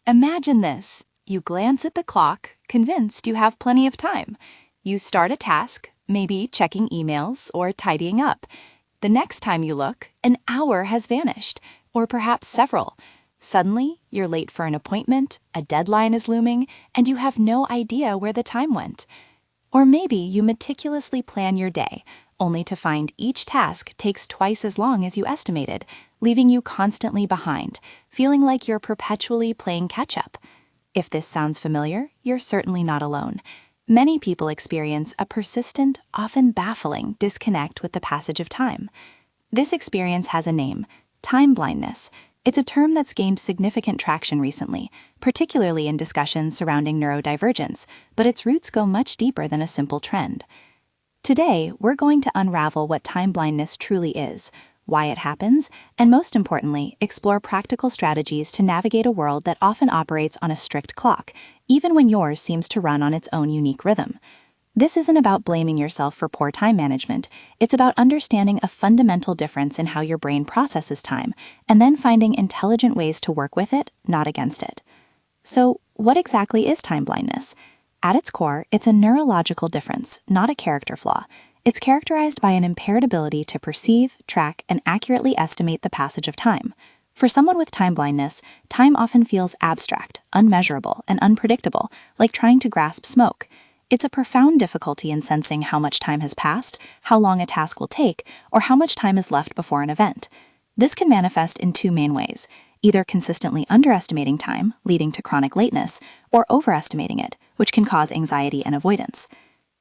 Imagine this. You glance at the clock, convinced you have plenty of time. You start a task, maybe checking emails or tidying up. The next time you look, an hour has vanished, or perhaps several. Suddenly, you're late for an appointment, a deadline is looming, and you have no idea where the time went. Or maybe you meticulously plan your day, only to find each task takes twice as long as you estimated, leaving you constantly behind, feeling like you're perpetually playing catch-up. If this sounds familiar, you're certainly not alone. Many people experience a persistent, often baffling disconnect with the passage of time. This experience has a name: time blindness. It's a term that's gained significant traction recently, particularly in discussions surrounding neurodivergence, but its roots go much deeper than a simple trend. Today, we're going to unravel what time blindness truly is, why it happens, and most importantly, explore practical strategies to navigate a world that often operates on a strict clock, even when yours seems to run on its own unique rhythm. This isn't about blaming yourself for poor time management. It's about understanding a fundamental difference in how your brain processes time, and then finding intelligent ways to work with it, not against it. So, what exactly is time blindness? At its core, it's a neurological difference, not a character flaw. It's characterized by an impaired ability to perceive, track, and accurately estimate the passage of time. For someone with time blindness, time often feels abstract, unmeasurable, and unpredictable, like trying to grasp smoke. It's a profound difficulty in sensing how much time has passed, how long a task will take, or how much time is left before an event. This can manifest in two main ways: either consistently underestimating time, leading to chronic lateness, or overestimating it, which can cause anxiety and avoidance.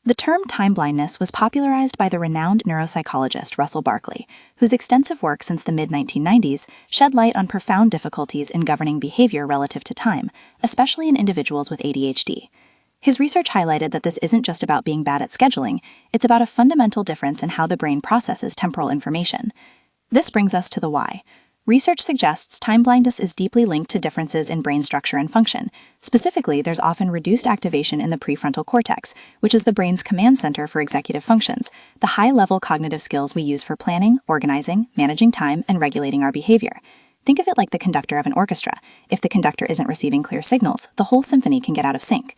The term time blindness was popularized by the renowned neuropsychologist Russell Barkley, whose extensive work since the mid-1990s shed light on profound difficulties in governing behavior relative to time, especially in individuals with ADHD. His research highlighted that this isn't just about being bad at scheduling, it's about a fundamental difference in how the brain processes temporal information. This brings us to the why. Research suggests time blindness is deeply linked to differences in brain structure and function. Specifically, there's often reduced activation in the prefrontal cortex, which is the brain's command center for executive functions, the high-level cognitive skills we use for planning, organizing, managing time, and regulating our behavior. Think of it like the conductor of an orchestra. If the conductor isn't receiving clear signals, the whole symphony can get out of sync.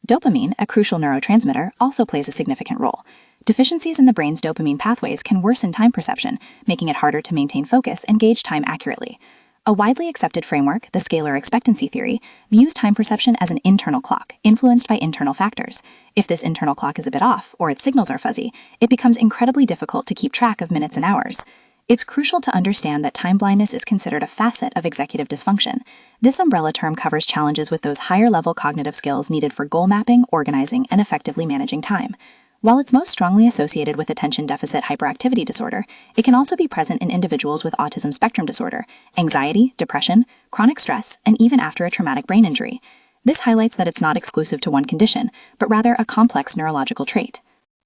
Dopamine, a crucial neurotransmitter, also plays a significant role. Deficiencies in the brain's dopamine pathways can worsen time perception, making it harder to maintain focus and gauge time accurately. A widely accepted framework, the scalar expectancy theory, views time perception as an internal clock, influenced by internal factors. If this internal clock is a bit off, or its signals are fuzzy, it becomes incredibly difficult to keep track of minutes and hours. It's crucial to understand that time blindness is considered a facet of executive dysfunction. This umbrella term covers challenges with those higher-level cognitive skills needed for goal mapping, organizing, and effectively managing time. While it's most strongly associated with attention deficit hyperactivity disorder, it can also be present in individuals with autism spectrum disorder, anxiety, depression, chronic stress, and even after a traumatic brain injury. This highlights that it's not exclusive to one condition, but rather a complex neurological trait.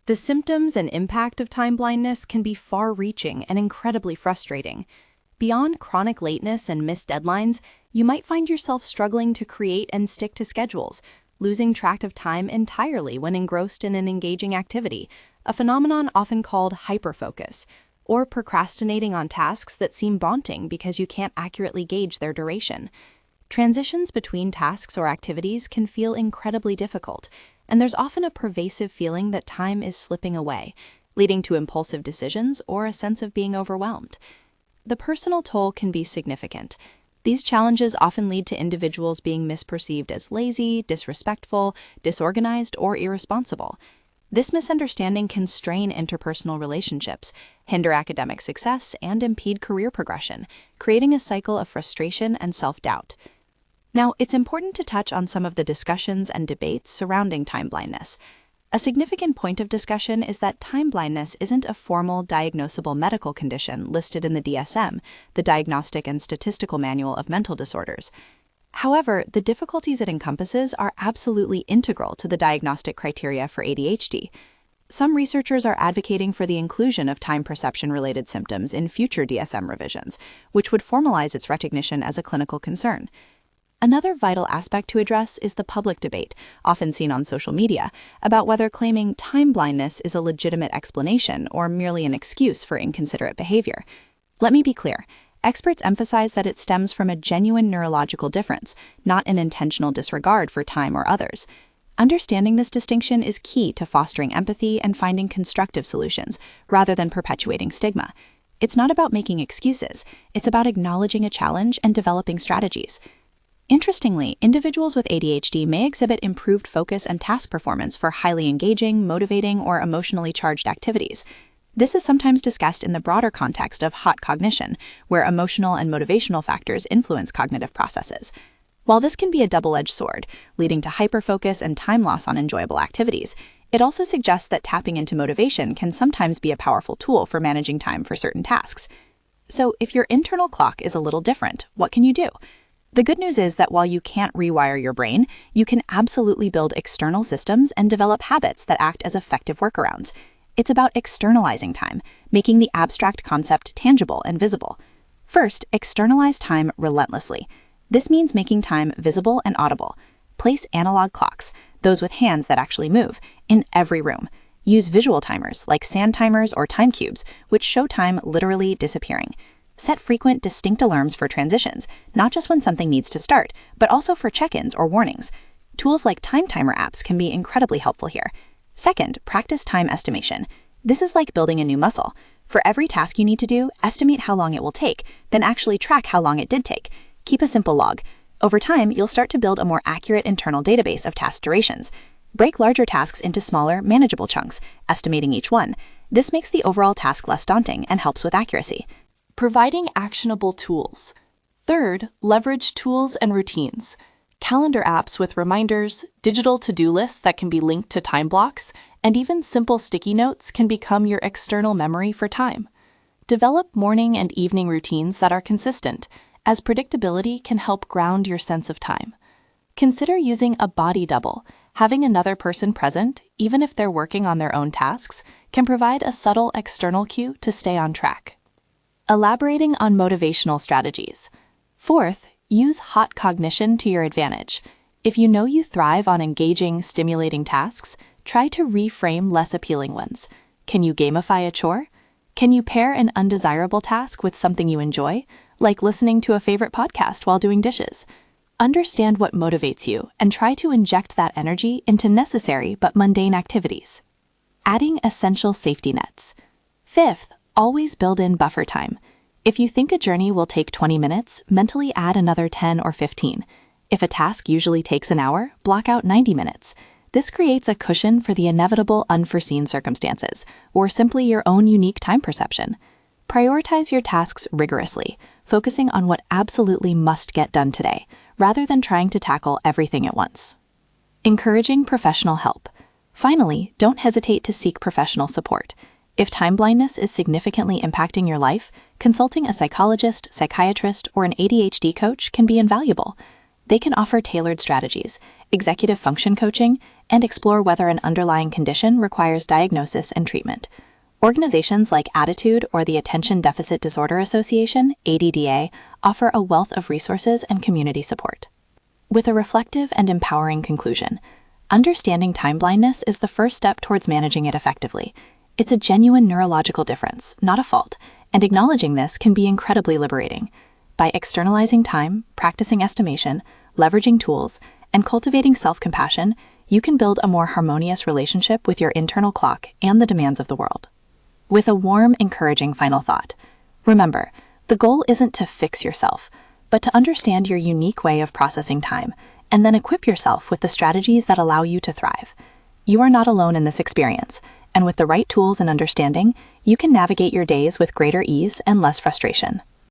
The symptoms and impact of time blindness can be far-reaching and incredibly frustrating. Beyond chronic lateness and missed deadlines, you might find yourself struggling to create and stick to schedules, losing track of time entirely when engrossed in an engaging activity, a phenomenon often called hyperfocus, or procrastinating on tasks that seem daunting because you can't accurately gauge their duration. Transitions between tasks or activities can feel incredibly difficult, and there's often a pervasive feeling that time is slipping away, leading to impulsive decisions or a sense of being overwhelmed. The personal toll can be significant. These challenges often lead to individuals being misperceived as lazy, disrespectful, disorganized, or irresponsible. This misunderstanding can strain interpersonal relationships, hinder academic success, and impede career progression, creating a cycle of frustration and self-doubt. Now, it's important to touch on some of the discussions and debates surrounding time blindness. A significant point of discussion is that time blindness isn't a formal diagnosable medical condition listed in the DSM, the Diagnostic and Statistical Manual of Mental Disorders. However, the difficulties it encompasses are absolutely integral to the diagnostic criteria for ADHD. Some researchers are advocating for the inclusion of time perception-related symptoms in future DSM revisions, which would formalize its recognition as a clinical concern. Another vital aspect to address is the public debate, often seen on social media, about whether claiming time blindness is a legitimate explanation or merely an excuse for inconsiderate behavior. Let me be clear. experts emphasize that it stems from a genuine neurological difference, not an intentional disregard for time or others. Understanding this distinction is key to fostering empathy and finding constructive solutions, rather than perpetuating stigma. It's not about making excuses, it's about acknowledging a challenge and developing strategies. Interestingly, individuals with ADHD may exhibit improved focus and task performance for highly engaging, motivating, or emotionally charged activities. This is sometimes discussed in the broader context of hot cognition, where emotional and motivational factors influence cognitive processes. While this can be a double-edged sword, leading to hyperfocus and time loss on enjoyable activities, it also suggests that tapping into motivation can sometimes be a powerful tool for managing time for certain tasks. So, if your internal clock is a little different, what can you do? The good news is that while you can't rewire your brain, you can absolutely build external systems and develop habits that act as effective workarounds. It's about externalizing time, making the abstract concept tangible and visible. First, externalize time relentlessly. This means making time visible and audible. Place analog clocks, those with hands that actually move, in every room. Use visual timers like sand timers or time cubes, which show time literally disappearing. Set frequent, distinct alarms for transitions, not just when something needs to start, but also for check-ins or warnings. Tools like time timer apps can be incredibly helpful here. Second, practice time estimation. This is like building a new muscle. For every task you need to do, estimate how long it will take, then actually track how long it did take. Keep a simple log. Over time, you'll start to build a more accurate internal database of task durations. Break larger tasks into smaller, manageable chunks, estimating each one. This makes the overall task less daunting and helps with accuracy. Providing actionable tools. Third, leverage tools and routines. Calendar apps with reminders, digital to-do lists that can be linked to time blocks, and even simple sticky notes can become your external memory for time. Develop morning and evening routines that are consistent, as predictability can help ground your sense of time. Consider using a body double. Having another person present, even if they're working on their own tasks, can provide a subtle external cue to stay on track. Elaborating on motivational strategies. Fourth, use hot cognition to your advantage. If you know you thrive on engaging, stimulating tasks, try to reframe less appealing ones. Can you gamify a chore? Can you pair an undesirable task with something you enjoy, like listening to a favorite podcast while doing dishes? Understand what motivates you and try to inject that energy into necessary but mundane activities. Adding essential safety nets. Fifth, always build in buffer time. If you think a journey will take 20 minutes, mentally add another 10 or 15. If a task usually takes an hour, block out 90 minutes. This creates a cushion for the inevitable unforeseen circumstances, or simply your own unique time perception. Prioritize your tasks rigorously, focusing on what absolutely must get done today, rather than trying to tackle everything at once. Encouraging professional help. Finally, don't hesitate to seek professional support. If time blindness is significantly impacting your life, consulting a psychologist, psychiatrist, or an ADHD coach can be invaluable. They can offer tailored strategies, executive function coaching, and explore whether an underlying condition requires diagnosis and treatment. Organizations like Attitude or the Attention Deficit Disorder Association, ADDA, offer a wealth of resources and community support. With a reflective and empowering conclusion, understanding time blindness is the first step towards managing it effectively. It's a genuine neurological difference, not a fault, and acknowledging this can be incredibly liberating. By externalizing time, practicing estimation, leveraging tools, and cultivating self-compassion, you can build a more harmonious relationship with your internal clock and the demands of the world. With a warm, encouraging final thought, remember, the goal isn't to fix yourself, but to understand your unique way of processing time, and then equip yourself with the strategies that allow you to thrive. You are not alone in this experience, and with the right tools and understanding, you can navigate your days with greater ease and less frustration.